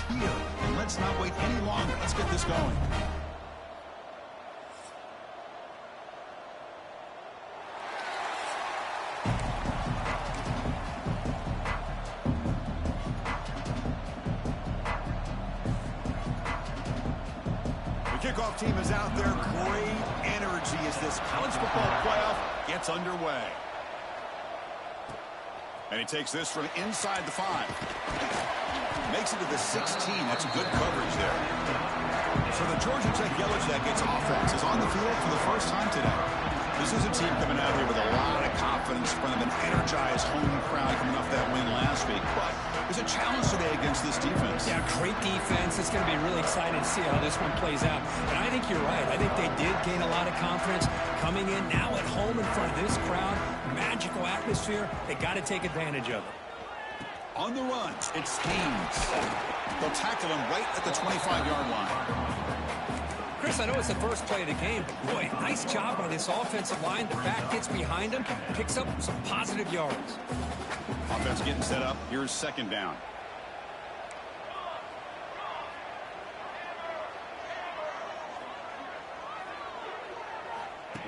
here. And let's not wait any longer. Let's get this going. Kickoff team is out there. Great energy as this college football playoff gets underway. And he takes this from inside the 5. Makes it to the 16. That's a good coverage there. So the Georgia Tech Yellow Jackets offense is on the field for the first time today. This is a team coming out here with a lot of confidence in front of an energized home crowd coming off that win last week. But there's a challenge today against this defense. Yeah, great defense. It's going to be really exciting to see how this one plays out. And I think you're right. I think they did gain a lot of confidence coming in now at home in front of this crowd. Magical atmosphere. They got to take advantage of it. On the run, it's Haynes. They'll tackle him right at the 25-yard line. Chris, I know it's the first play of the game, but boy, nice job by this offensive line. The back gets behind him, picks up some positive yards. Offense getting set up. Here's second down.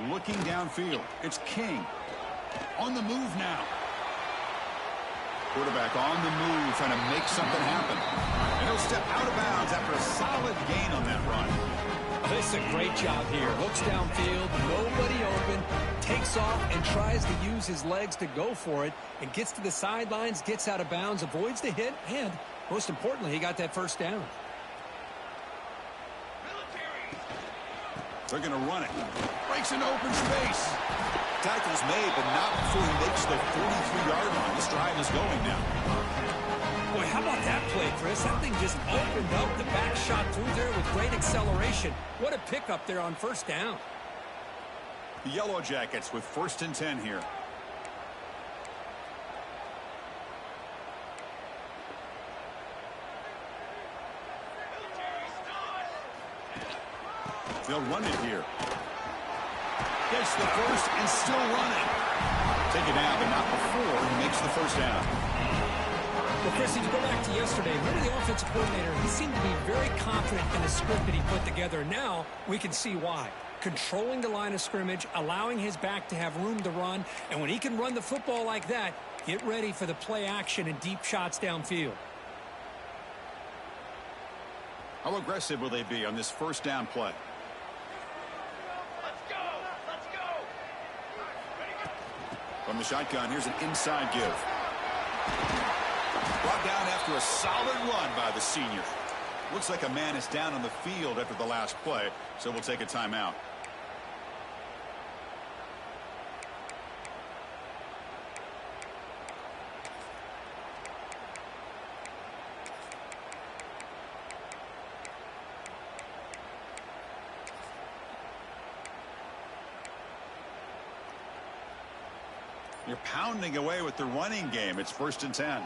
Looking downfield. It's King. On the move now. Quarterback on the move, trying to make something happen. And he'll step out of bounds after a solid gain on that run. This is a great job here. Looks downfield, nobody open, takes off and tries to use his legs to go for it, and gets to the sidelines, gets out of bounds, avoids the hit, and most importantly, he got that first down. They're going to run it. Breaks into open space. Tackle's made, but not before he makes the 43-yard line. This drive is going now. Boy, how about that play, Chris? That thing just opened up. The back shot through there with great acceleration. What a pickup there on first down. The Yellow Jackets with 1st and 10 here. They'll run it here. Gets the first and still running. Take it down, but not before he makes the first down. Well, Chris, if you go back to yesterday, remember the offensive coordinator, he seemed to be very confident in the script that he put together. Now we can see why. Controlling the line of scrimmage, allowing his back to have room to run, and when he can run the football like that, get ready for the play action and deep shots downfield. How aggressive will they be on this first down play? From the shotgun, here's an inside give. Brought down after a solid run by the senior. Looks like a man is down on the field after the last play, so we'll take a timeout. You're pounding away with the running game. It's 1st and 10.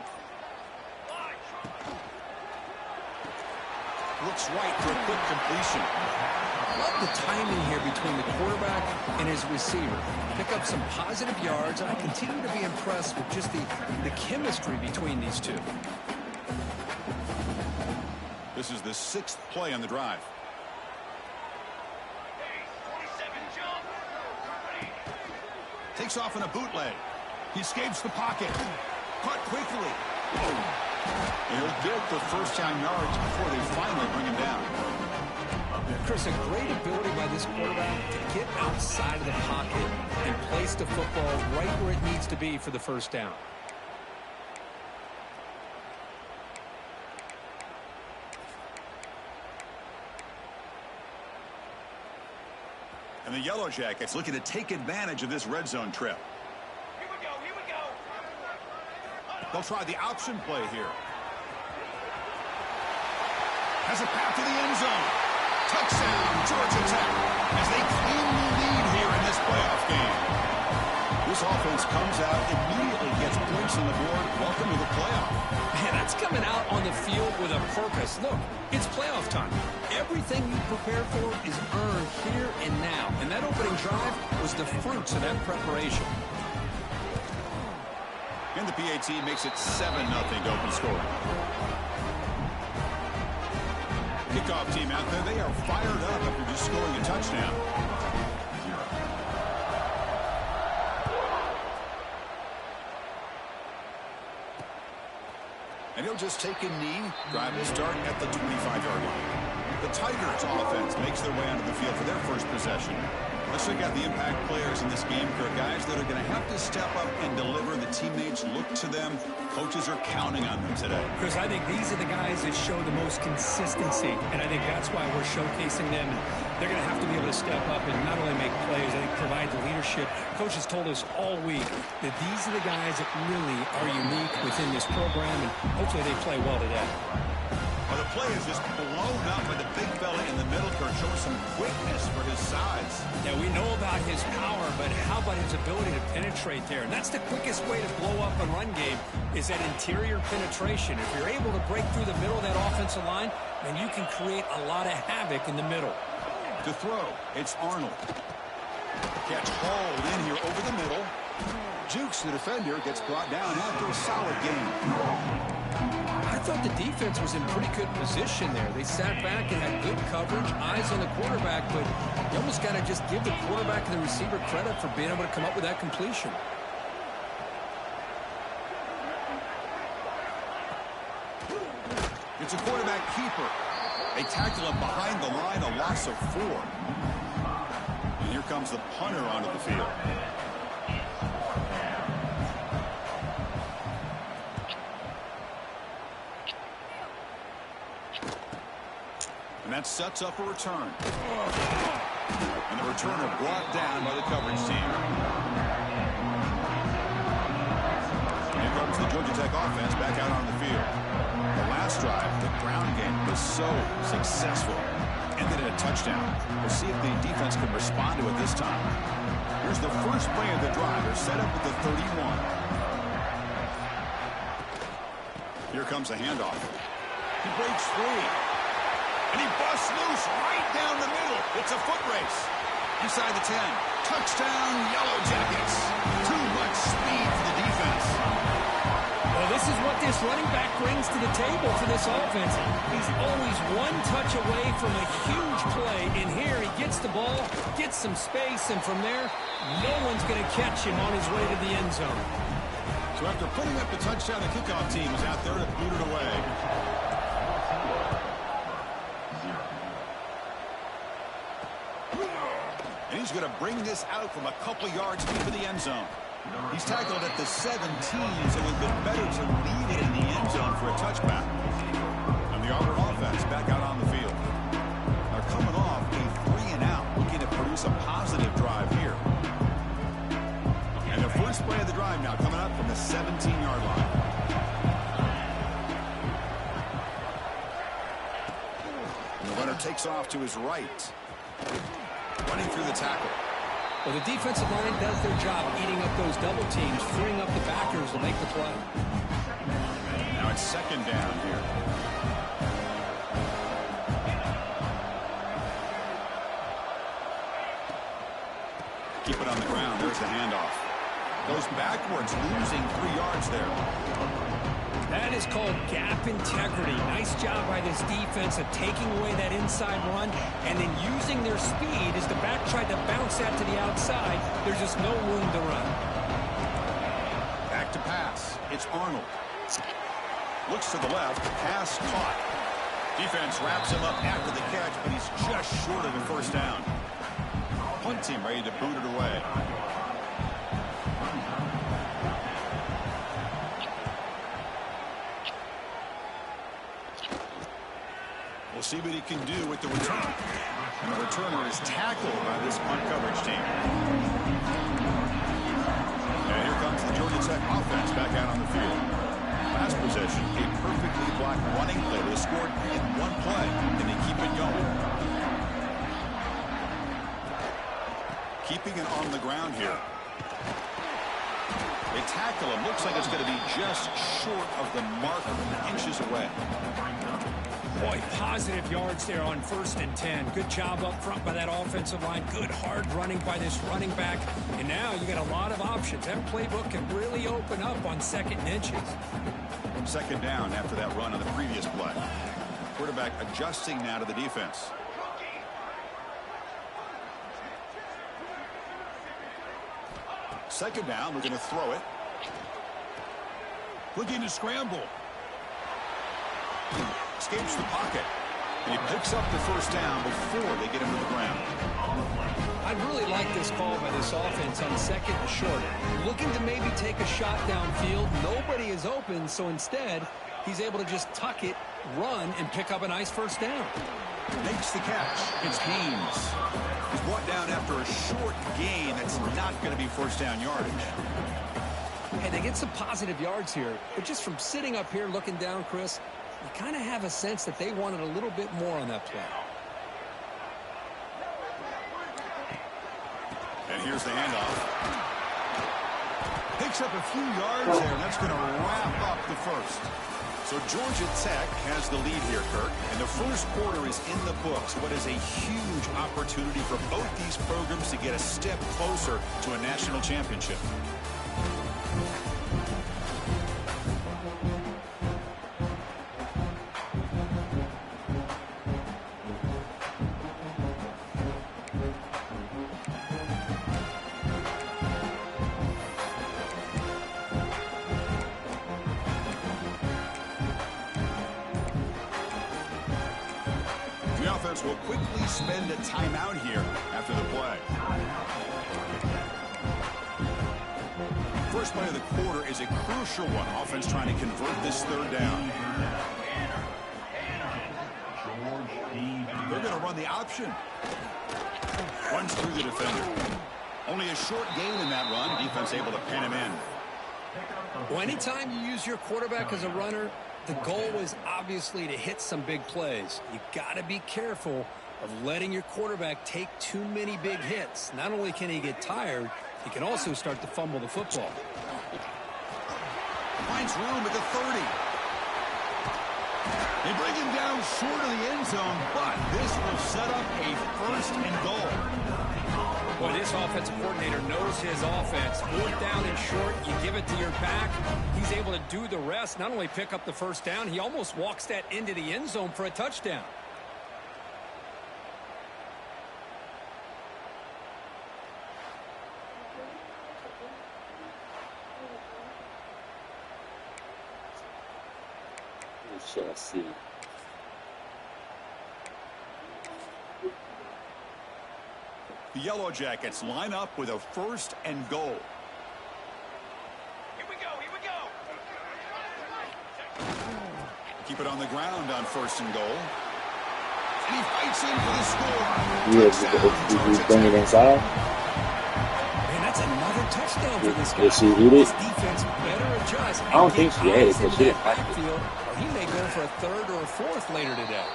Looks right for a quick completion. Love the timing here between the quarterback and his receiver. Pick up some positive yards, and I continue to be impressed with just the chemistry between these two. This is the 6th play on the drive. Takes off in a bootleg. He escapes the pocket. Caught quickly. And he'll get the first down yards before they finally bring him down. Chris, a great ability by this quarterback to get outside of the pocket and place the football right where it needs to be for the first down. And the Yellow Jackets looking to take advantage of this red zone trip. Here we go, here we go. They'll try the option play here. Has a path to the end zone. Touchdown, Georgia Tech, as they claim the lead here in this playoff game. This offense comes out, immediately gets points on the board. Welcome to the playoff. Man, that's coming out on the field with a purpose. Look, it's playoff time. Everything you prepare for is earned here and now. And that opening drive was the fruits of that preparation. And the PAT makes it 7-0 to open scoring. kickoff team out there, they are fired up after just scoring a touchdown. And he'll just take a knee. Drive will start at the 25-yard line. The Tigers offense makes their way onto the field for their first possession. Let's check out the impact players in this game, Kirk. Guys that are going to have to step up and deliver. The teammates look to them. Coaches are counting on them today. Chris, I think these are the guys that show the most consistency, and I think that's why we're showcasing them. They're going to have to be able to step up and not only make plays, I think provide the leadership. Coach has told us all week that these are the guys that really are unique within this program, and hopefully they play well today. Well, the play is just blown up by the big fella in the middle, Kirk, showing some quickness for his size. Yeah, we know about his power, but how about his ability to penetrate there? And that's the quickest way to blow up a run game is that interior penetration. If you're able to break through the middle of that offensive line, then you can create a lot of havoc in the middle. To throw, it's Arnold. Catch hauled in here over the middle. Jukes, the defender, gets brought down after a solid game. I thought the defense was in pretty good position there. They sat back and had good coverage, eyes on the quarterback, but you almost got to just give the quarterback and the receiver credit for being able to come up with that completion. It's a quarterback keeper. They tackle him behind the line, a loss of 4. And here comes the punter onto the field. And that sets up a return. And the returner brought down by the coverage team. Here comes the Georgia Tech offense back out on the field. The last drive, the ground game, was so successful. Ended in a touchdown. We'll see if the defense can respond to it this time. Here's the first play of the drive. They're set up with the 31. Here comes the handoff. He breaks free. And he busts loose right down the middle. It's a foot race. Inside the 10. Touchdown, Yellow Jackets. Too much speed for the defense. Well, this is what this running back brings to the table for this offense. He's always one touch away from a huge play. And here he gets the ball, gets some space, and from there, no one's going to catch him on his way to the end zone. So after putting up the touchdown, the kickoff team is out there to boot it away. And he's going to bring this out from a couple yards deep in the end zone. He's tackled at the 17, so it would have been better to leave it in the end zone for a touchback. And the Auburn offense back out on the field. They're coming off a 3-and-out, looking to produce a positive drive here. And the first play of the drive now coming up from the 17-yard line. And the runner takes off to his right. Running through the tackle. Well, the defensive line does their job eating up those double teams, freeing up the backers to make the play. Now it's second down here. Keep it on the ground. There's the handoff. Goes backwards, losing 3 yards there. That is called gap integrity. Nice job by this defense of taking away that inside run and then using their speed as the back tried to bounce that to the outside. There's just no room to run. Back to pass. It's Arnold. Looks to the left. Pass caught. Defense wraps him up after the catch, but he's just short of the first down. Punt team ready to boot it away. We'll see what he can do with the return. And the returner is tackled by this punt coverage team. And here comes the Georgia Tech offense back out on the field. Last possession, a perfectly blocked running play. They scored in one play, and they keep it going. Keeping it on the ground here. They tackle him. Looks like it's going to be just short of the marker, inches away. Boy, positive yards there on 1st and 10. Good job up front by that offensive line. Good hard running by this running back. And now you got a lot of options. That playbook can really open up on 2nd and inches. Second down after that run on the previous play. Quarterback quarterback adjusting now to the defense. Second down, we're going to throw it. Looking to scramble. Escapes the pocket. And he picks up the first down before they get him to the ground. I'd really like this call by this offense on second and short. Looking to maybe take a shot downfield. Nobody is open, so instead, he's able to just tuck it, run, and pick up a nice first down. Makes the catch. It's Haynes. He's brought down after a short gain that's not going to be first down yardage. Hey, they get some positive yards here, but just from sitting up here looking down, Chris, you kind of have a sense that they wanted a little bit more on that play. And here's the handoff. Picks up a few yards there, and that's going to wrap up the first. So Georgia Tech has the lead here, Kirk, and the first quarter is in the books. What is a huge opportunity for both these programs to get a step closer to a national championship. Will quickly spend a timeout here after the play. First play of the quarter is a crucial one. Offense trying to convert this third down. They're going to run the option. Runs through the defender. Only a short gain in that run. Defense able to pin him in. Well, anytime you use your quarterback as a runner, the goal is obviously to hit some big plays. You got to be careful of letting your quarterback take too many big hits. Not only can he get tired, he can also start to fumble the football. Finds room at the 30. They bring him down short of the end zone, but this will set up a first and goal. Well, this offensive coordinator knows his offense. Fourth down and short, you give it to your back. He's able to do the rest, not only pick up the first down, he almost walks that into the end zone for a touchdown. We shall see. The Yellow Jackets line up with a first and goal. Here we go, here we go. Keep it on the ground on first and goal. And he fights in for the score. Did you bring it inside? Man, that's another touchdown for this guy. Did she eat it? This defense better adjust. I don't think she ate it, but she didn't have it. Or he may go for a third or a fourth later today.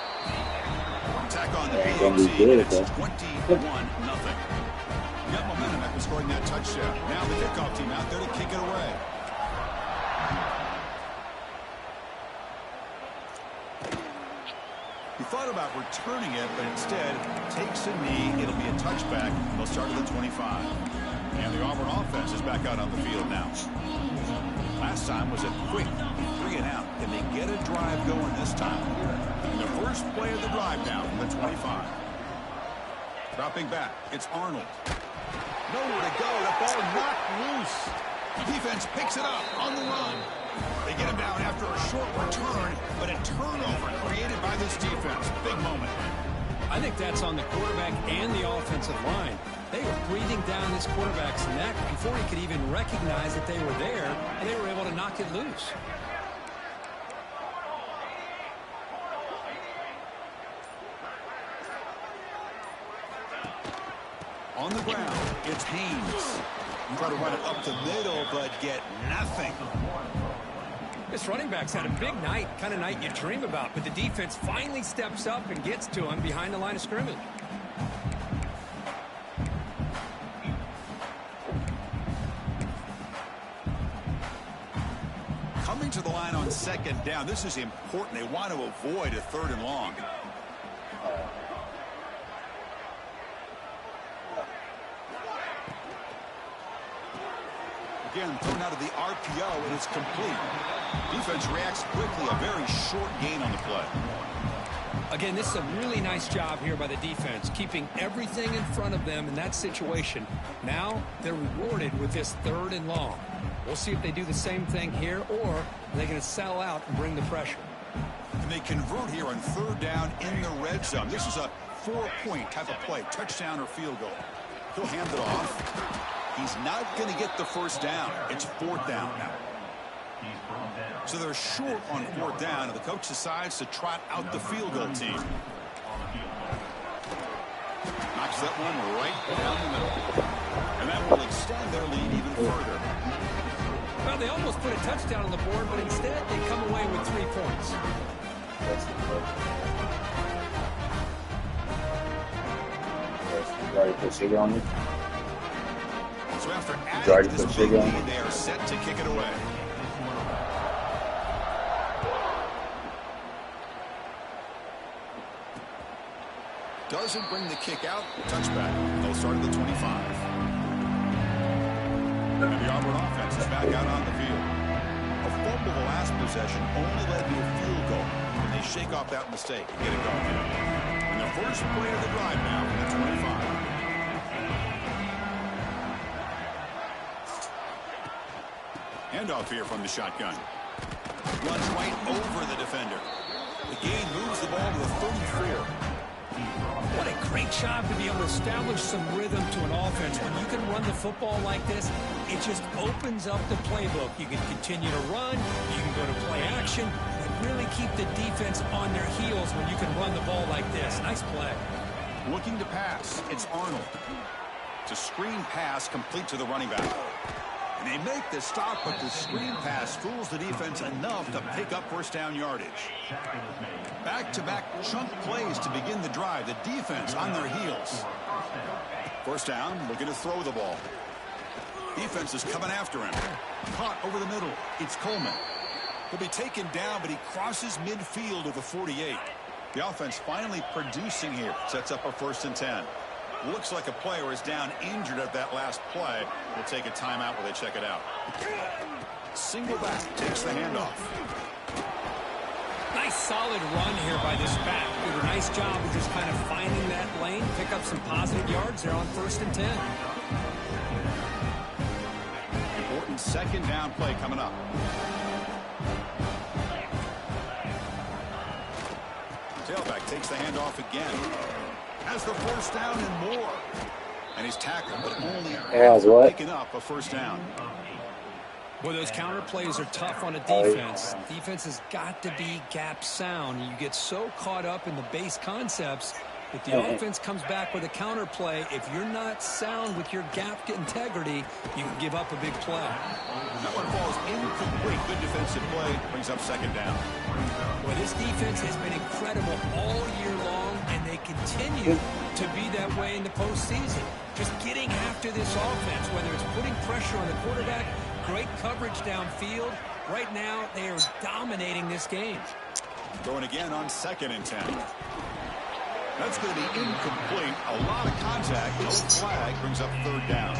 Attack on the Gonna be PNC, good, and it's though. 21-0. Got momentum after scoring that touchdown. Now the kickoff team out there to kick it away. He thought about returning it, but instead takes a knee. It'll be a touchback. They'll start at the 25. And the Auburn offense is back out on the field now. Last time was a quick 3 and out. Can they get a drive going this time? And the first play of the drive now from the 25. Dropping back, it's Arnold. Nowhere to go. The ball knocked loose. Defense picks it up on the run. They get him down after a short return, but a turnover created by this defense. Big moment. I think that's on the quarterback and the offensive line. They were breathing down this quarterback's neck before he could even recognize that they were there, and they were able to knock it loose. On the ground, it's Haynes. Try to run it up the middle, but get nothing. This running back's had a big night, kind of night you dream about, but the defense finally steps up and gets to him behind the line of scrimmage. Coming to the line on second down, this is important. They want to avoid a third and long. Again, thrown out of the RPO, and it's complete. Defense reacts quickly. A very short gain on the play. Again, this is a really nice job here by the defense, keeping everything in front of them in that situation. Now they're rewarded with this 3rd and long. We'll see if they do the same thing here, or are they going to sell out and bring the pressure. And they convert here on 3rd down in the red zone. This is a 4-point type of play, touchdown or field goal. He'll hand it off. He's not going to get the 1st down. It's 4th down now. So they're short on 4th down, and the coach decides to trot out the field goal team. Knocks that one right down the middle. And that will extend their lead even further. Well, they almost put a touchdown on the board, but instead they come away with 3 points. Already put sugar on you. So after adding this big lead, they are set to kick it away. Doesn't bring the kick out. Touchback. They'll start at the 25. And the Auburn offense is back out on the field. A fumble the last possession only led to a field goal. And they shake off that mistake and get it going. And the first play of the drive now from the 25. Handoff here from the shotgun. Runs right over the defender. The gain moves the ball to the 34. What a great job to be able to establish some rhythm to an offense. When you can run the football like this, it just opens up the playbook. You can continue to run, you can go to play action, and really keep the defense on their heels when you can run the ball like this. Nice play. Looking to pass, it's Arnold. It's a screen pass complete to the running back. And they make the stop, but the screen pass fools the defense enough to pick up 1st down yardage. Back-to-back chunk plays to begin the drive. The defense on their heels. 1st down, looking to throw the ball. Defense is coming after him. Caught over the middle. It's Coleman. He'll be taken down, but he crosses midfield of the 48. The offense finally producing here. Sets up a 1st and 10. Looks like a player is down injured at that last play. We'll take a timeout while they check it out. Single back takes the handoff. Nice solid run here by this back. Did a nice job of just kind of finding that lane, pick up some positive yards there on 1st and 10. Important 2nd down play coming up. Tailback takes the handoff again. Has the 1st down and more. And he's tackled, but only picking up a 1st down. Well, those counter plays are tough on a defense. Defense has got to be gap sound. You get so caught up in the base concepts that the offense comes back with a counter play. If you're not sound with your gap integrity, you can give up a big play. That one falls incomplete. Good defensive play. Brings up 2nd down. Well, this defense has been incredible all year long, and they continue to be that way in the postseason. Just getting after this offense, whether it's putting pressure on the quarterback, great coverage downfield. Right now, they are dominating this game. Going again on 2nd and 10. That's going to be incomplete. A lot of contact. No flag. Brings up 3rd down.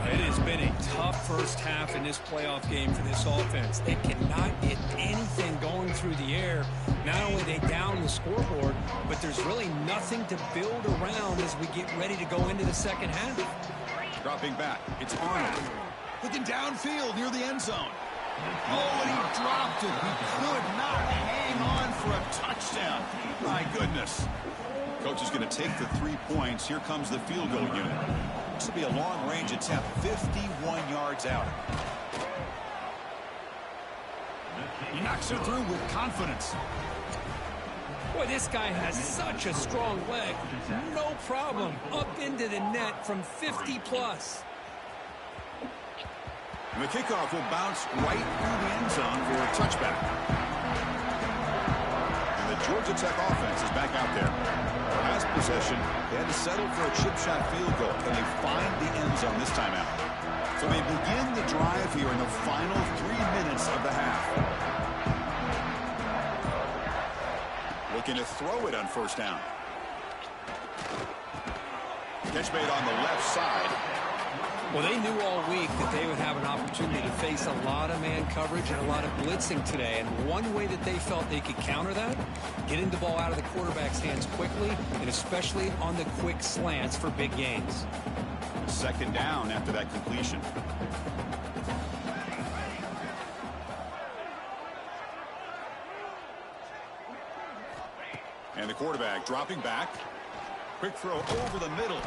It has been a tough first half in this playoff game for this offense. They cannot get anything going through the air. Not only they down the scoreboard, but there's really nothing to build around as we get ready to go into the 2nd half. Dropping back. It's Arnold. Looking downfield near the end zone. Oh, and he dropped it. He could not hang on for a touchdown. My goodness. Coach is going to take the 3 points. Here comes the field goal unit. This will be a long-range attempt, 51 yards out. He knocks it through with confidence. Boy, this guy has such a strong leg. No problem. Up into the net from 50-plus. And the kickoff will bounce right through the end zone for a touchback. And the Georgia Tech offense is back out there. Last possession, they had to settle for a chip shot field goal. Can they find the end zone this time out? So they begin the drive here in the final 3 minutes of the half. Looking to throw it on 1st down. Catch made on the left side. Well, they knew all week that they would have an opportunity to face a lot of man coverage and a lot of blitzing today. And one way that they felt they could counter that, getting the ball out of the quarterback's hands quickly, and especially on the quick slants for big gains. Second down after that completion. And the quarterback dropping back. Quick throw over the middle.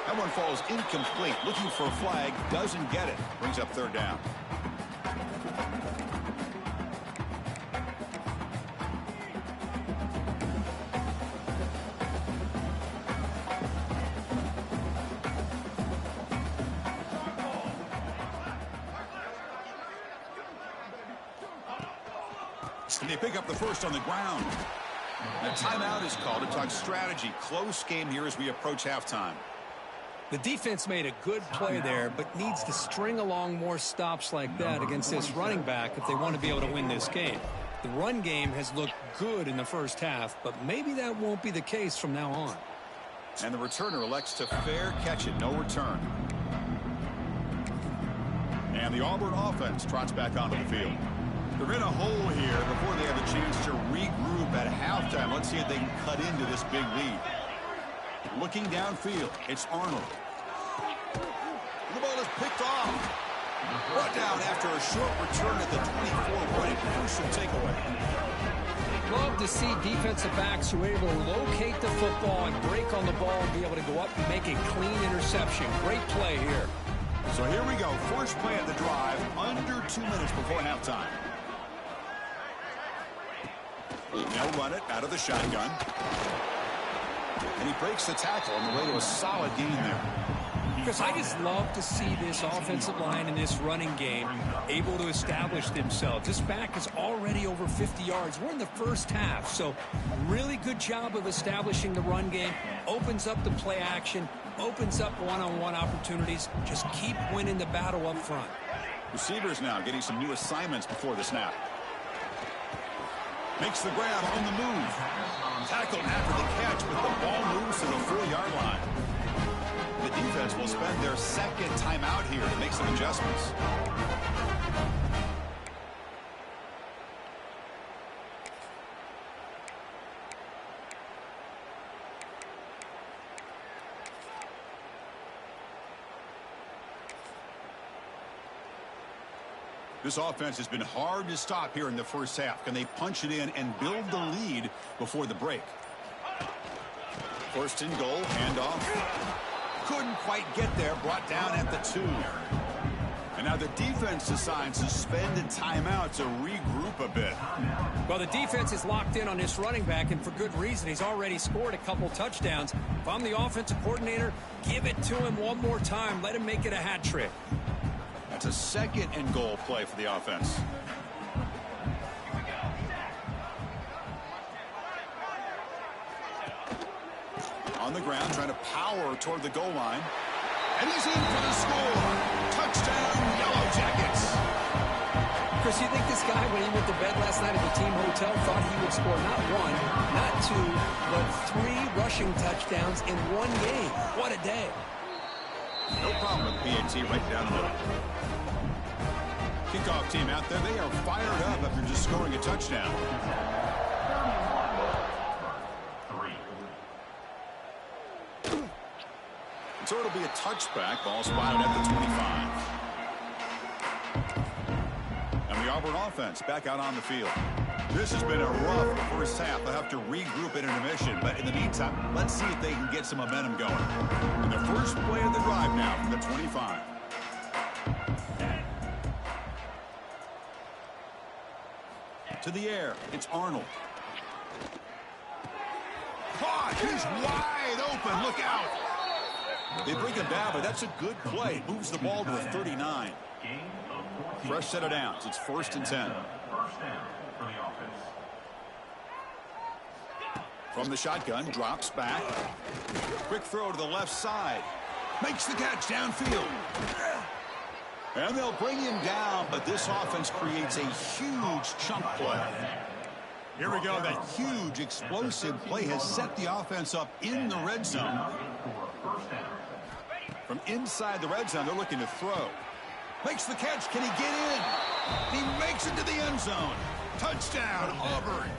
That one falls incomplete. Looking for a flag. Doesn't get it. Brings up third down. And they pick up the first on the ground. A timeout is called to talk strategy. Close game here as we approach halftime. The defense made a good play there, but needs to string along more stops like that against this running back if they want to be able to win this game. The run game has looked good in the first half, but maybe that won't be the case from now on. And the returner elects to fair catch it. No return. And the Auburn offense trots back onto the field. They're in a hole here before they have a chance to regroup at halftime. Let's see if they can cut into this big lead. Looking downfield, it's Arnold. The ball is picked off. Brought down after a short return at the 24-point. Crucial takeaway. Love to see defensive backs who are able to locate the football and break on the ball and be able to go up and make a clean interception. Great play here. So here we go. First play of the drive, under 2 minutes before halftime. They'll run it out of the shotgun. And he breaks the tackle on the way to a solid gain there. Chris, I just love to see this offensive line and this running game able to establish themselves. This back is already over 50 yards. We're in the first half, so really good job of establishing the run game. Opens up the play action, opens up one-on-one opportunities. Just keep winning the battle up front. Receivers now getting some new assignments before the snap. Makes the grab on the move. Tackled after the catch, but the ball moves to the 4-yard line. The defense will spend their second timeout here to make some adjustments. This offense has been hard to stop here in the first half. Can they punch it in and build the lead before the break? First and goal, handoff. Couldn't quite get there, brought down at the 2. And now the defense decides to spend a timeout to regroup a bit. Well, the defense is locked in on this running back, and for good reason. He's already scored a couple touchdowns. If I'm the offensive coordinator, give it to him one more time. Let him make it a hat trick. That's a second and goal play for the offense. On the ground, trying to power toward the goal line. And he's in for the score. Touchdown, Yellow Jackets. Chris, you think this guy, when he went to bed last night at the team hotel, thought he would score not 1, not 2, but 3 rushing touchdowns in one game? What a day. No problem with PAT right down the middle. Kickoff team out there. They are fired up after just scoring a touchdown. So it'll be a touchback. Ball spotted at the 25. And the Auburn offense back out on the field. This has been a rough first half. They'll have to regroup at intermission. But in the meantime, let's see if they can get some momentum going. And the first play of the drive now from the 25. To the air, it's Arnold. Caught! He's wide open. Look out! They bring him down, but that's a good play. Moves the ball to the 39. Fresh set of downs. It's 1st and 10. From the shotgun, drops back. Quick throw to the left side. Makes the catch downfield. And they'll bring him down, but this offense creates a huge chunk play. Here we go. That huge explosive play has set the offense up in the red zone. From inside the red zone, they're looking to throw. Makes the catch. Can he get in? He makes it to the end zone. Touchdown, Auburn.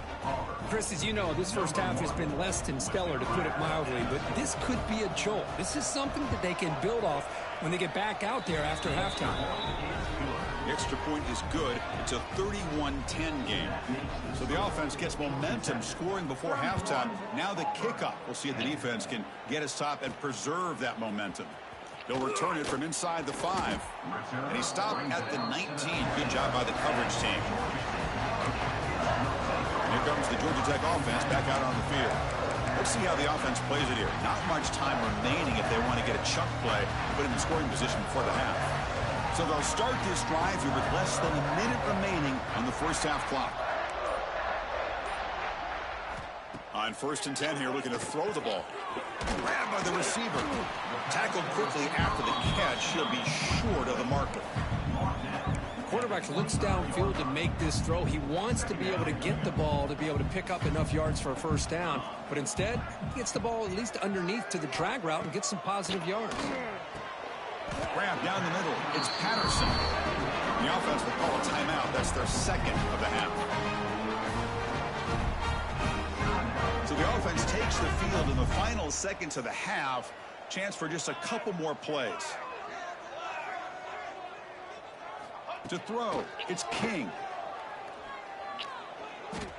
Chris, as you know, this first half has been less than stellar, to put it mildly, but this could be a jolt. This is something that they can build off when they get back out there after halftime. The extra point is good. It's a 31-10 game. So the offense gets momentum scoring before halftime. Now the kickoff. We'll see if the defense can get a stop and preserve that momentum. They'll return it from inside the 5. And he stopped at the 19. Good job by the coverage team. And here comes the Georgia Tech offense back out on the field. Let's see how the offense plays it here. Not much time remaining if they want to get a chuck play, put him in scoring position before the half. So they'll start this drive here with less than a minute remaining on the first half clock. On 1st and 10 here, looking to throw the ball. Grabbed by the receiver. Tackled quickly after the catch. He'll be short of the marker. Quarterback looks downfield to make this throw. He wants to be able to get the ball to be able to pick up enough yards for a first down. But instead, he gets the ball at least underneath to the drag route and gets some positive yards. Grab down the middle. It's Patterson. The offense will call a timeout. That's their second of the half. So the offense takes the field in the final seconds of the half. Chance for just a couple more plays. To throw, it's King.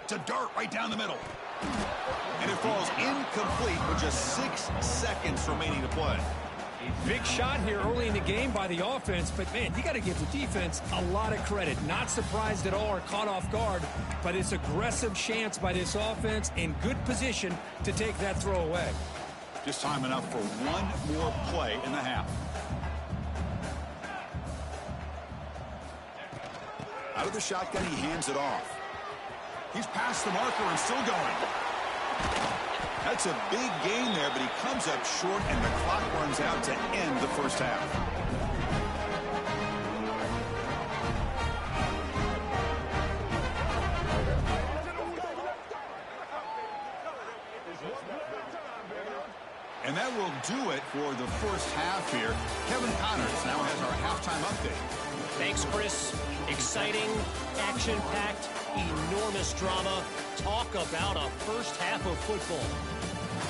To dart right down the middle. And it falls incomplete with just 6 seconds remaining to play. Big shot here early in the game by the offense, but man, you got to give the defense a lot of credit. Not surprised at all or caught off guard, but it's aggressive chance by this offense in good position to take that throw away. Just time enough for one more play in the half. Out of the shotgun, he hands it off. He's past the marker and still going. That's a big gain there, but he comes up short, and the clock runs out to end the first half. And that will do it for the first half here. Kevin Connors now has our halftime update. Thanks, Chris. Exciting, action-packed, enormous drama. Talk about a first half of football.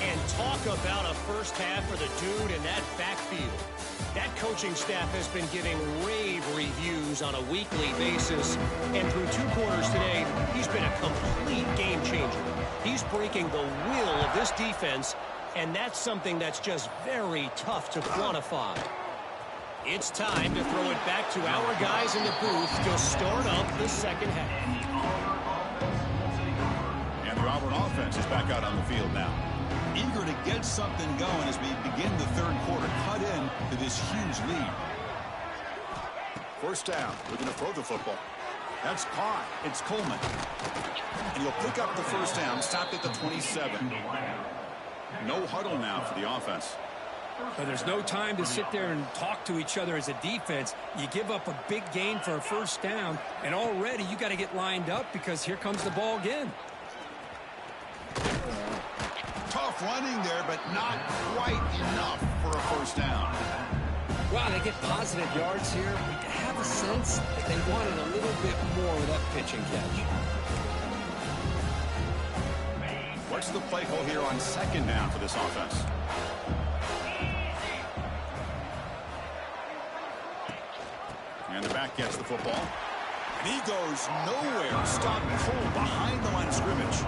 And talk about a first half for the dude in that backfield. That coaching staff has been giving rave reviews on a weekly basis. And through 2 quarters today, he's been a complete game changer. He's breaking the will of this defense, and that's something that's just very tough to quantify. It's time to throw it back to our guys in the booth to start up the second half. And the Auburn offense is back out on the field now. Eager to get something going as we begin the third quarter. Cut in to this huge lead. First down. Looking to throw the football. That's caught. It's Coleman. And he'll pick up the first down. Stopped at the 27. No huddle now for the offense. But there's no time to sit there and talk to each other as a defense. You give up a big gain for a first down, and already you got to get lined up because here comes the ball again. Tough running there, but not quite enough for a first down. Wow, they get positive yards here. I have a sense that they wanted a little bit more of that pitch and catch. What's the play call here on second down for this offense? And the back gets the football. And he goes nowhere. Stopped cold behind the line of scrimmage.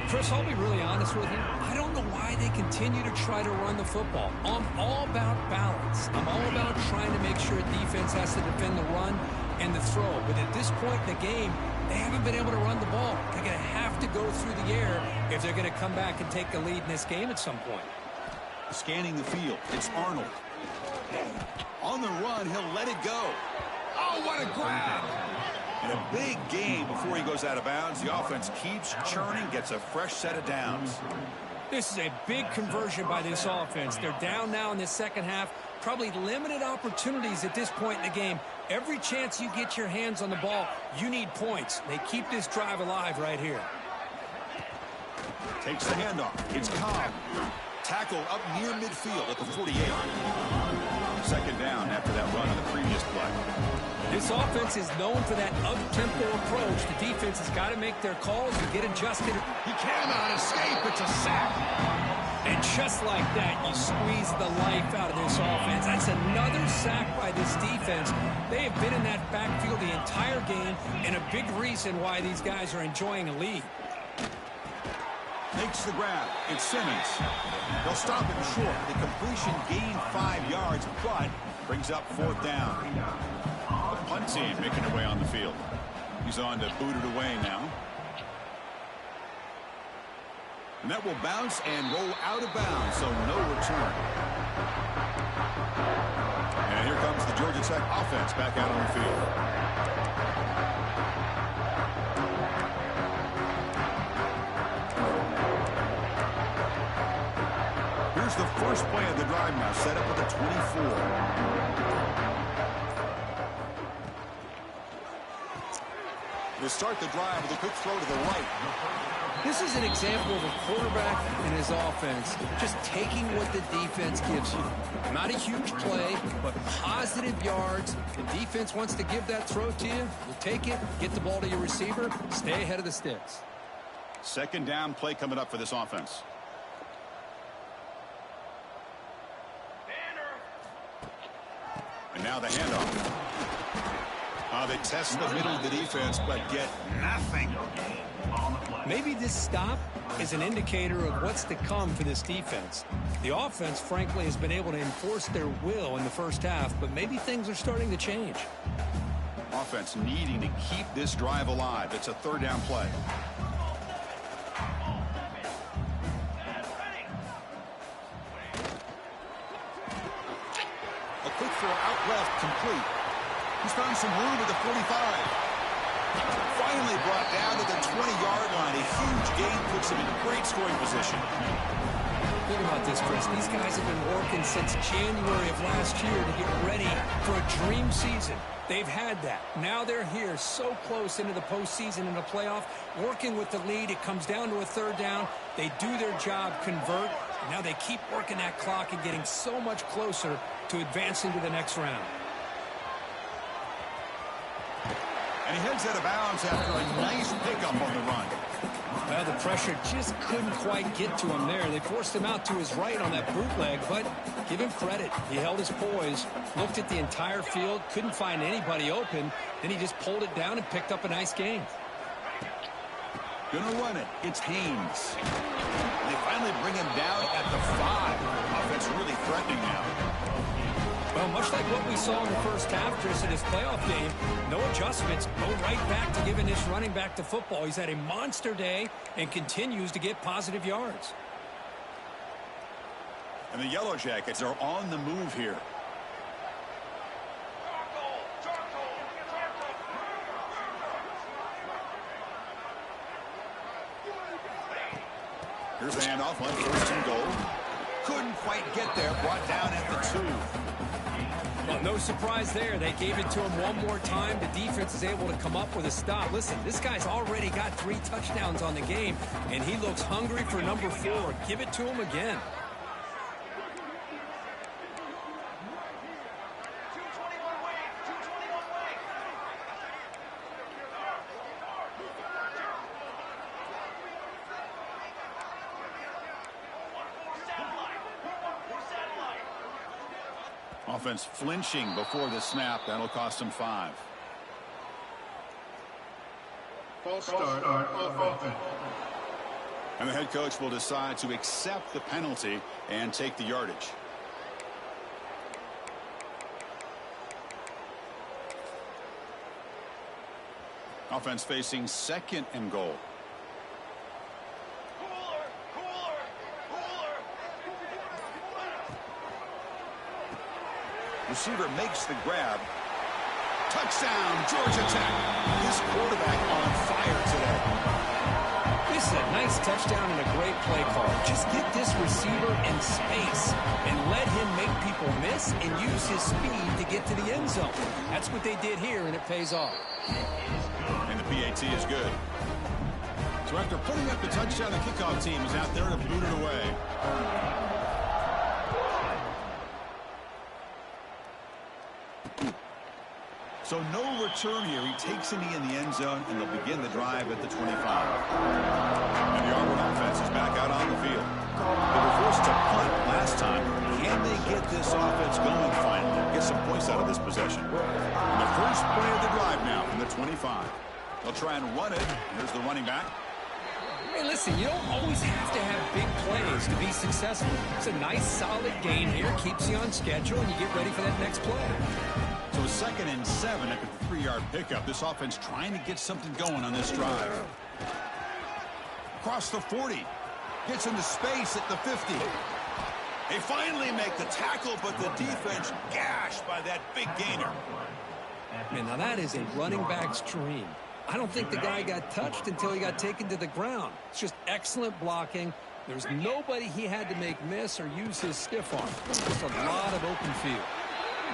Chris, I'll be really honest with you. I don't know why they continue to try to run the football. I'm all about balance. I'm all about trying to make sure defense has to defend the run and the throw. But at this point in the game, they haven't been able to run the ball. They're going to have to go through the air if they're going to come back and take the lead in this game at some point. Scanning the field. It's Arnold. On the run, he'll let it go. Oh, what a grab! And a big gain before he goes out of bounds. The offense keeps churning, gets a fresh set of downs. This is a big conversion by this offense. They're down now in the second half. Probably limited opportunities at this point in the game. Every chance you get your hands on the ball, you need points. They keep this drive alive right here. Takes the handoff. It's Cobb. Tackle up near midfield at the 48. Second down after that run on the previous play. This offense is known for that up-tempo approach. The defense has got to make their calls and get adjusted. He cannot escape. It's a sack. And just like that, you squeeze the life out of this offense. That's another sack by this defense. They have been in that backfield the entire game, and a big reason why these guys are enjoying a lead. Makes the grab. It's Simmons. They'll stop him short. The completion gained 5 yards, but brings up fourth down. The punt team making their way on the field. He's on to boot it away now. And that will bounce and roll out of bounds, so no return. And here comes the Georgia Tech offense back out on the field. Here's the first play of the drive now, set up at the 24. They start the drive with a quick throw to the right. This is an example of a quarterback and his offense just taking what the defense gives you. Not a huge play, but positive yards. The defense wants to give that throw to you. You take it, get the ball to your receiver, stay ahead of the sticks. Second down play coming up for this offense. And now the handoff. They test the middle of the defense, but get nothing. Maybe this stop is an indicator of what's to come for this defense. The offense, frankly, has been able to enforce their will in the first half, but maybe things are starting to change. Offense needing to keep this drive alive. It's a third down play. A quick throw out left, complete. He's found some room at the 45. Finally brought down to the 20-yard line. A huge gain puts him in great scoring position. Think about this, Chris. These guys have been working since January of last year to get ready for a dream season. They've had that. Now they're here so close into the postseason and the playoff, working with the lead. It comes down to a third down. They do their job, convert. And now they keep working that clock and getting so much closer to advancing to the next round. And he heads out of bounds after a nice pickup on the run. Well, the pressure just couldn't quite get to him there. They forced him out to his right on that bootleg, but give him credit. He held his poise, looked at the entire field, couldn't find anybody open. Then he just pulled it down and picked up a nice gain. Gonna run it. It's Haynes. And they finally bring him down at the 5. Offense really threatening now. Well, much like what we saw in the first half, Chris, in this playoff game, no adjustments, go right back to giving this running back to football. He's had a monster day and continues to get positive yards. And the Yellow Jackets are on the move here. Here's the handoff on first and goal. Couldn't quite get there, brought down at the 2. Well, no surprise there. They gave it to him one more time. The defense is able to come up with a stop. Listen, this guy's already got 3 touchdowns on the game, and he looks hungry for number 4. Give it to him again. Offense flinching before the snap. That'll cost him 5. False start on offense. And the head coach will decide to accept the penalty and take the yardage. Offense facing second and goal. Receiver makes the grab. Touchdown, Georgia Tech. This quarterback on fire today. This is a nice touchdown and a great play call. Just get this receiver in space and let him make people miss and use his speed to get to the end zone. That's what they did here, and it pays off. And the PAT is good. So after putting up the touchdown, the kickoff team is out there to boot it away. So no return here. He takes a knee in the end zone, and they'll begin the drive at the 25. And the Auburn offense is back out on the field. They were forced to punt last time. Can they get this offense going finally? Get some points out of this possession. And the first play of the drive now from the 25. They'll try and run it. Here's the running back. Hey, listen, you don't always have to have big plays to be successful. It's a nice, solid game here. Keeps you on schedule, and you get ready for that next play. So 2nd and 7 after the 3-yard pickup. This offense trying to get something going on this drive. Across the 40. Gets into space at the 50. They finally make the tackle, but the defense gashed by that big gainer. Man, now that is a running back's dream. I don't think the guy got touched until he got taken to the ground. It's just excellent blocking. There's nobody he had to make miss or use his stiff arm. Just a lot of open field.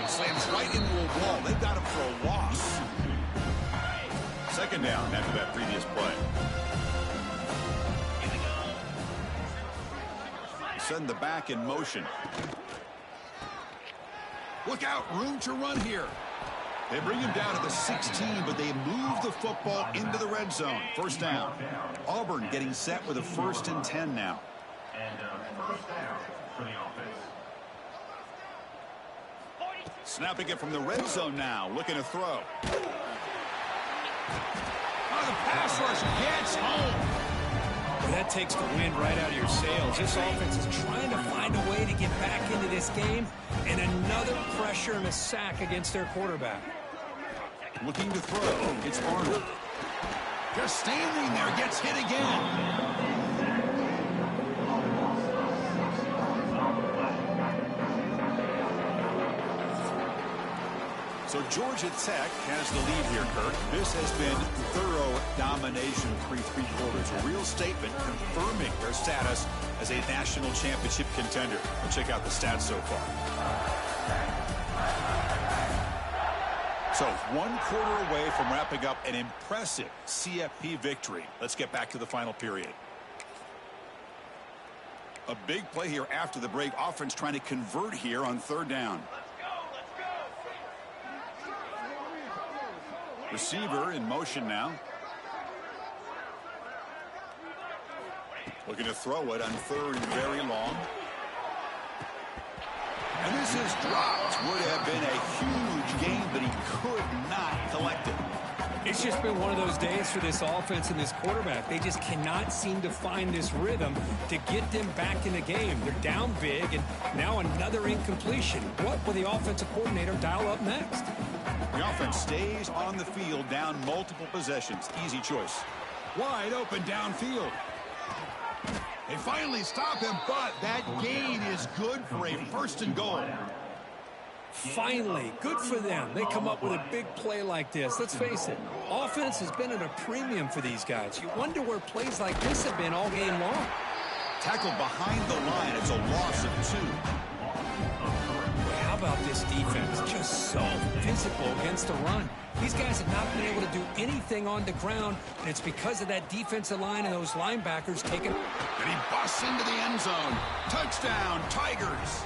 Slams right into a wall. They got him for a loss. 2nd down after that previous play. Send the back in motion. Look out, room to run here. They bring him down to the 16, but they move the football into the red zone. 1st down. Auburn getting set with a 1st and 10 now. And 1st down for the offense. Snapping it from the red zone now. Looking to throw. Oh, the pass rush gets home. Well, that takes the wind right out of your sails. This offense is trying to find a way to get back into this game, and another pressure and a sack against their quarterback. Looking to throw. It's Arnold. Just standing there. Gets hit again. So Georgia Tech has the lead here, Kirk. This has been thorough domination through 3 quarters. A real statement confirming their status as a national championship contender. We'll check out the stats so far. So 1 quarter away from wrapping up an impressive CFP victory. Let's get back to the final period. A big play here after the break. Offense trying to convert here on 3rd down. Receiver in motion now. Looking to throw it on 3rd and very long. And this is dropped. Would have been a huge game, but he could not collect it. It's just been one of those days for this offense and this quarterback. They just cannot seem to find this rhythm to get them back in the game. They're down big, and now another incompletion. What will the offensive coordinator dial up next? The offense stays on the field, down multiple possessions. Easy choice. Wide open downfield. They finally stop him, but that gain is good for a 1st and goal. Finally, good for them. They come up with a big play like this. Let's face it, offense has been at a premium for these guys. You wonder where plays like this have been all game long. Tackled behind the line. It's a loss of 2. How about this defense? Just so physical against the run. These guys have not been able to do anything on the ground, and it's because of that defensive line and those linebackers taking. And he busts into the end zone. Touchdown, Tigers.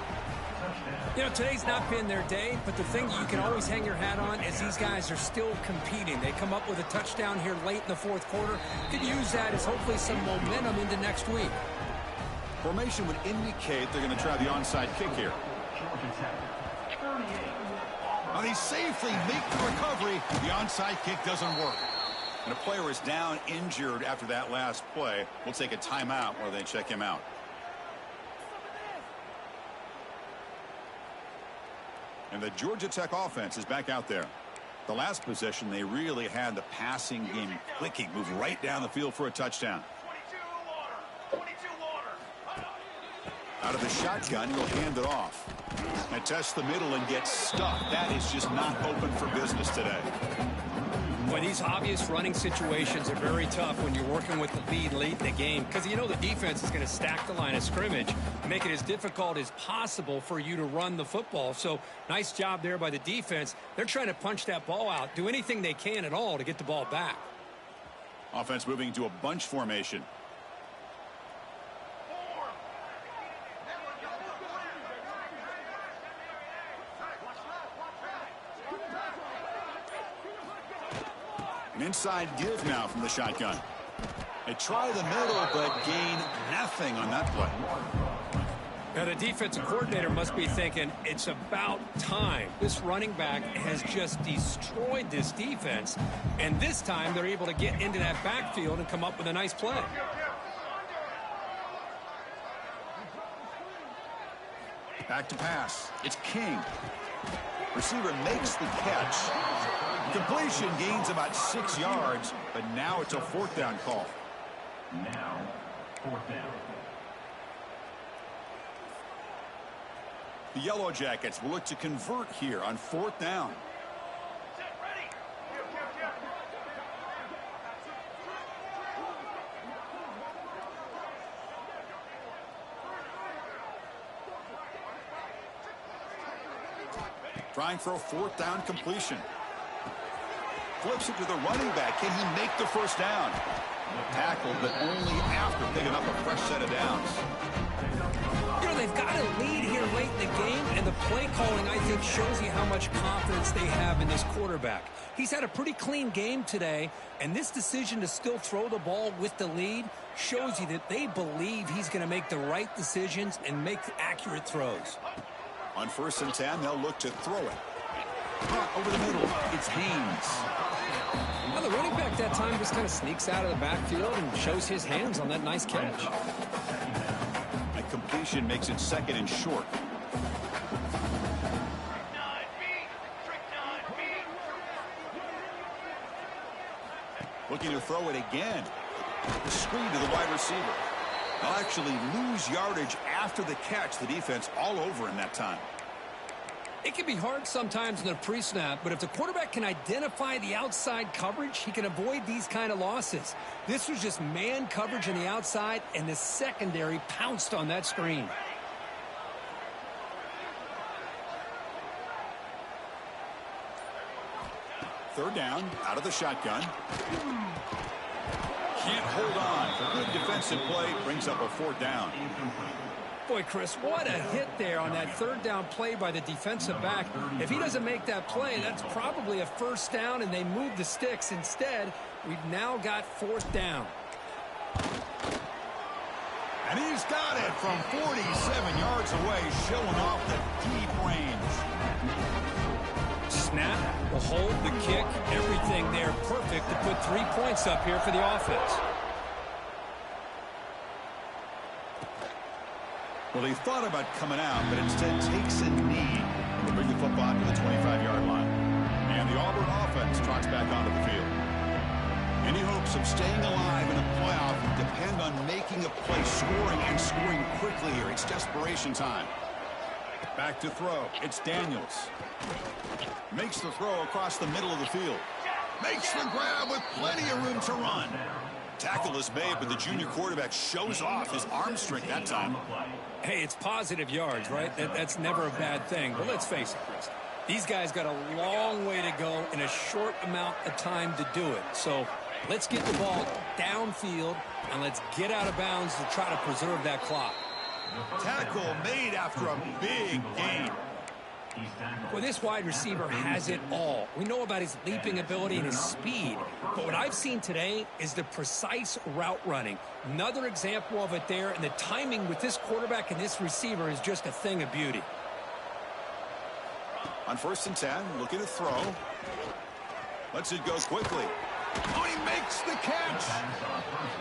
You know, today's not been their day, but the thing you can always hang your hat on is these guys are still competing. They come up with a touchdown here late in the 4th quarter. Could use that as hopefully some momentum into next week. Formation would indicate they're going to try the onside kick here. And he safely makes the recovery. The onside kick doesn't work. And a player is down injured after that last play. We'll take a timeout while they check him out. And the Georgia Tech offense is back out there. The last possession, they really had the passing game clicking. Moved right down the field for a touchdown. 22 water. Out of the shotgun, he'll hand it off. And test the middle and get stuck. That is just not open for business today. Well, these obvious running situations are very tough when you're working with the lead late in the game, because you know the defense is going to stack the line of scrimmage, make it as difficult as possible for you to run the football. So nice job there by the defense. They're trying to punch that ball out, do anything they can at all to get the ball back. Offense moving into a bunch formation. Inside give now from the shotgun. They try the middle, but gain nothing on that play. Now, the defensive coordinator must be thinking, it's about time. This running back has just destroyed this defense, and this time they're able to get into that backfield and come up with a nice play. Back to pass. It's King. Receiver makes the catch. Completion gains about 6 yards, but now it's a 4th down call. Now, 4th down. The Yellow Jackets will look to convert here on 4th down. Set, ready. Trying for a 4th down completion. Flips it to the running back. Can he make the first down? Tackled, but only after picking up a fresh set of downs. You know, they've got a lead here late in the game, and the play calling, I think, shows you how much confidence they have in this quarterback. He's had a pretty clean game today, and this decision to still throw the ball with the lead shows you that they believe he's going to make the right decisions and make accurate throws. On 1st and 10, they'll look to throw it. Caught over the middle. It's Haynes. Well, the running back that time just kind of sneaks out of the backfield and shows his hands on that nice catch. A completion makes it 2nd and short. Looking to throw it again. The screen to the wide receiver. They'll actually lose yardage after the catch. The defense all over in that time. It can be hard sometimes in the pre-snap, but if the quarterback can identify the outside coverage, he can avoid these kind of losses. This was just man coverage on the outside, and the secondary pounced on that screen. Third down, out of the shotgun. Can't hold on. Good defensive play brings up a 4th down. Boy, Chris, what a hit there on that 3rd down play by the defensive back. If he doesn't make that play, that's probably a 1st down, and they move the sticks. Instead, we've now got 4th down. And he's got it from 47 yards away, showing off the deep range. Snap, the hold, the kick, everything there perfect to put 3 points up here for the offense. Well, he thought about coming out, but instead takes a knee and will bring the football to the 25-yard line. And the Auburn offense trots back onto the field. Any hopes of staying alive in a playoff depend on making a play, scoring, and scoring quickly here. It's desperation time. Back to throw. It's Daniels. Makes the throw across the middle of the field. Makes the grab with plenty of room to run. Tackle is made, but the junior quarterback shows off his arm strength that time. Hey, it's positive yards, right? That's never a bad thing. But let's face it, Chris. These guys got a long way to go in a short amount of time to do it. So let's get the ball downfield, and let's get out of bounds to try to preserve that clock. Tackle made after a big gain. Well, this wide receiver has it all. We know about his leaping ability and his speed. But what I've seen today is the precise route running. Another example of it there, and the timing with this quarterback and this receiver is just a thing of beauty. On 1st and 10, looking to throw. Lets it go quickly. Oh, he makes the catch.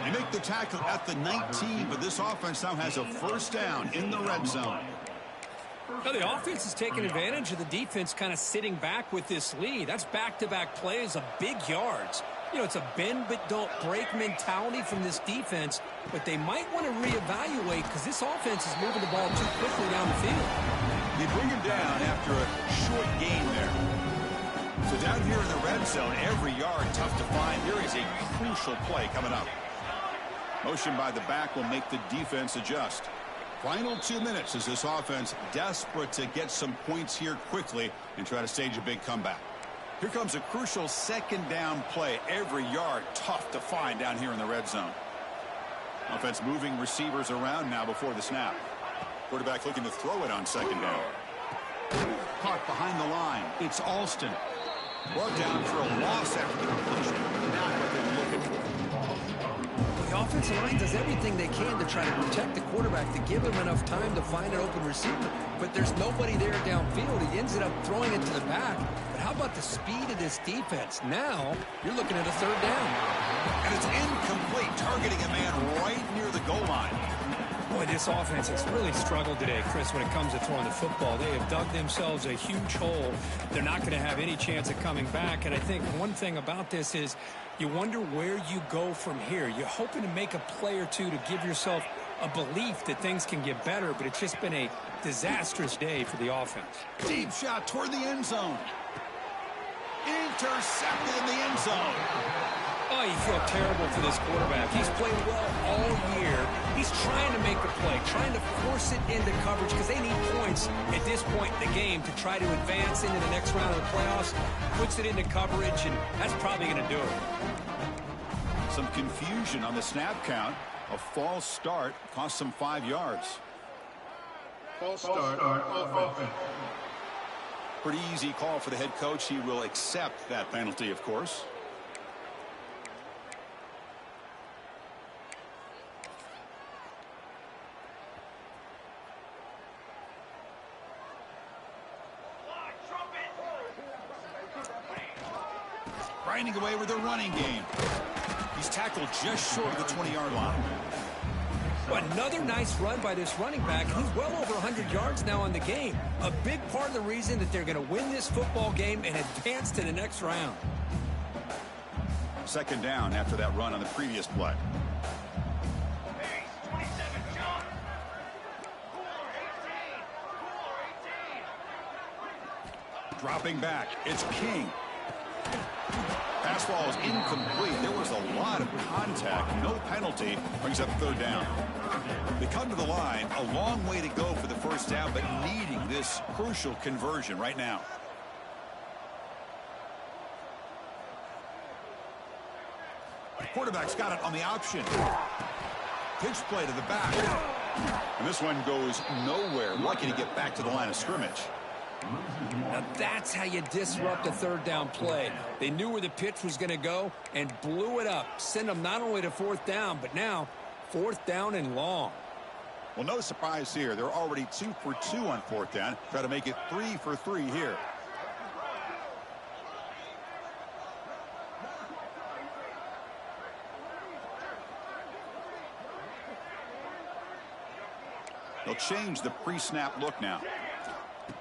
They make the tackle at the 19, but this offense now has a 1st down in the red zone. Now, the offense is taking advantage of the defense kind of sitting back with this lead. That's back-to-back plays of big yards. You know, it's a bend but don't break mentality from this defense, but they might want to reevaluate because this offense is moving the ball too quickly down the field. They bring him down after a short gain there. So down here in the red zone, every yard tough to find. Here is a crucial play coming up. Motion by the back will make the defense adjust. Final 2 minutes as this offense desperate to get some points here quickly and try to stage a big comeback. Here comes a crucial 2nd down play. Every yard tough to find down here in the red zone. Offense moving receivers around now before the snap. Quarterback looking to throw it on 2nd down. Caught behind the line. It's Alston. Brought down for a loss after the completion. Not what they're looking for. The offensive line does everything they can to try to protect the quarterback, to give him enough time to find an open receiver. But there's nobody there downfield. He ends up throwing it to the back. But how about the speed of this defense? Now, you're looking at a third down. And it's incomplete, targeting a man right near the goal line. Boy, this offense has really struggled today, Chris, when it comes to throwing the football. They have dug themselves a huge hole. They're not going to have any chance of coming back. And I think one thing about this is you wonder where you go from here. You're hoping to make a play or two to give yourself a belief that things can get better, but it's just been a disastrous day for the offense. Deep shot toward the end zone. Intercepted in the end zone. Oh, you feel terrible for this quarterback. He's played well all year. He's trying to make the play, trying to force it into coverage because they need points at this point in the game to try to advance into the next round of the playoffs. Puts it into coverage, and that's probably going to do it. Some confusion on the snap count. A false start cost them 5 yards. False start. Offense. Pretty easy call for the head coach. He will accept that penalty, of course. Grinding away with their running game. He's tackled just short of the 20-yard line. Well, another nice run by this running back. He's well over 100 yards now on the game. A big part of the reason that they're going to win this football game and advance to the next round. Second down after that run on the previous play. Hey, 27, John. Cooler 18. Dropping back. It's King. Pass ball is incomplete. There was a lot of contact. No penalty. Brings up third down. They come to the line. A long way to go for the first down, but needing this crucial conversion right now. The quarterback's got it on the option. Pitch play to the back. And this one goes nowhere. Lucky to get back to the line of scrimmage. Now that's how you disrupt a third down play. They knew where the pitch was going to go and blew it up. Send them not only to fourth down, but now fourth down and long. Well, no surprise here. They're already 2 for 2 on fourth down. Try to make it 3 for 3 here. They'll change the pre-snap look now.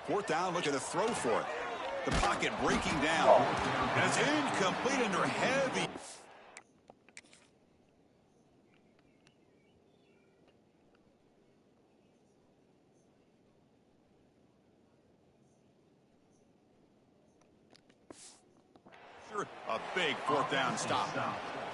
Fourth down, look at the throw for it. The pocket breaking down. And it's incomplete under heavy. A big fourth down stop.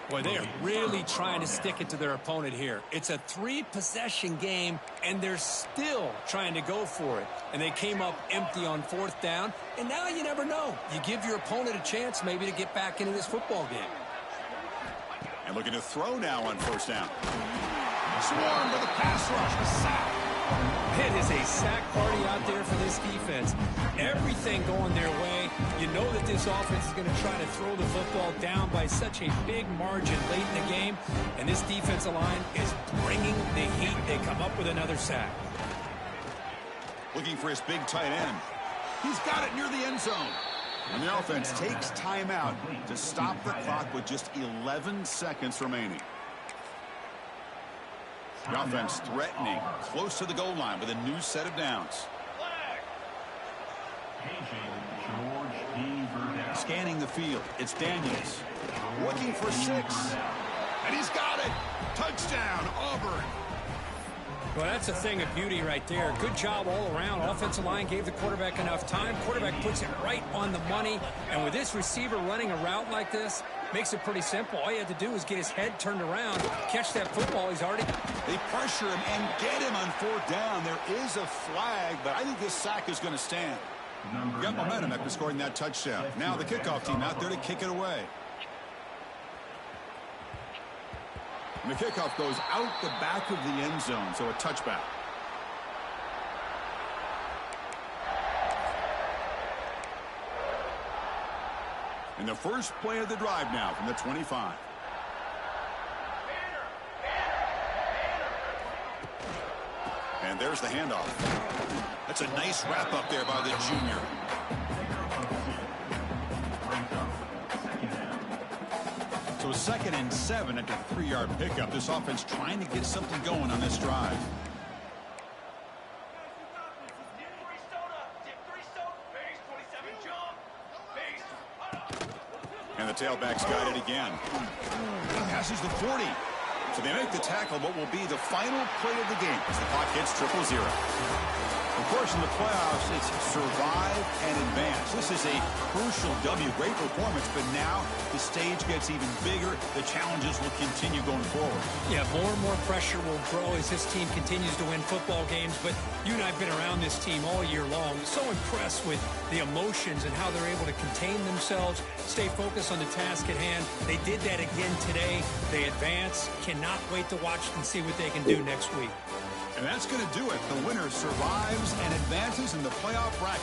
Boy, they are really trying to stick it to their opponent here. It's a 3-possession game, and they're still trying to go for it. And they came up empty on fourth down, and now you never know. You give your opponent a chance maybe to get back into this football game. And looking to throw now on first down. Swarmed with a pass rush. A sack. It is a sack party out there for this defense. Everything going their way. You know that this offense is going to try to throw the football down by such a big margin late in the game. And this defensive line is bringing the heat. They come up with another sack. Looking for his big tight end. He's got it near the end zone. And the offense takes timeout to stop the clock with just 11 seconds remaining. The offense threatening, close to the goal line with a new set of downs. Scanning the field, it's Daniels. Looking for 6. And he's got it. Touchdown, Auburn. Well, that's a thing of beauty right there. Good job all around. Offensive line gave the quarterback enough time. Quarterback puts it right on the money. And with this receiver running a route like this, makes it pretty simple. All you have to do is get his head turned around, catch that football. He's already... They pressure him and get him on fourth down. There is a flag, but I think this sack is going to stand. Got momentum after scoring that touchdown. Now the kickoff team out there to kick it away. And the kickoff goes out the back of the end zone, so a touchback. And the first play of the drive now from the 25. And there's the handoff. That's a nice wrap up there by the junior. So 2nd and 7 at the 3-yard pickup. This offense trying to get something going on this drive. And the tailback's got it again. Passes the 40. So they make the tackle, what will be the final play of the game as the clock hits 0-0. Of course, in the playoffs, it's survive and advance. This is a crucial W. Great performance, but now the stage gets even bigger. The challenges will continue going forward. Yeah, more and more pressure will grow as this team continues to win football games. But you and I have been around this team all year long. So impressed with the emotions and how they're able to contain themselves, stay focused on the task at hand. They did that again today. They advance. Cannot wait to watch and see what they can do next week. And that's going to do it. The winner survives and advances in the playoff bracket.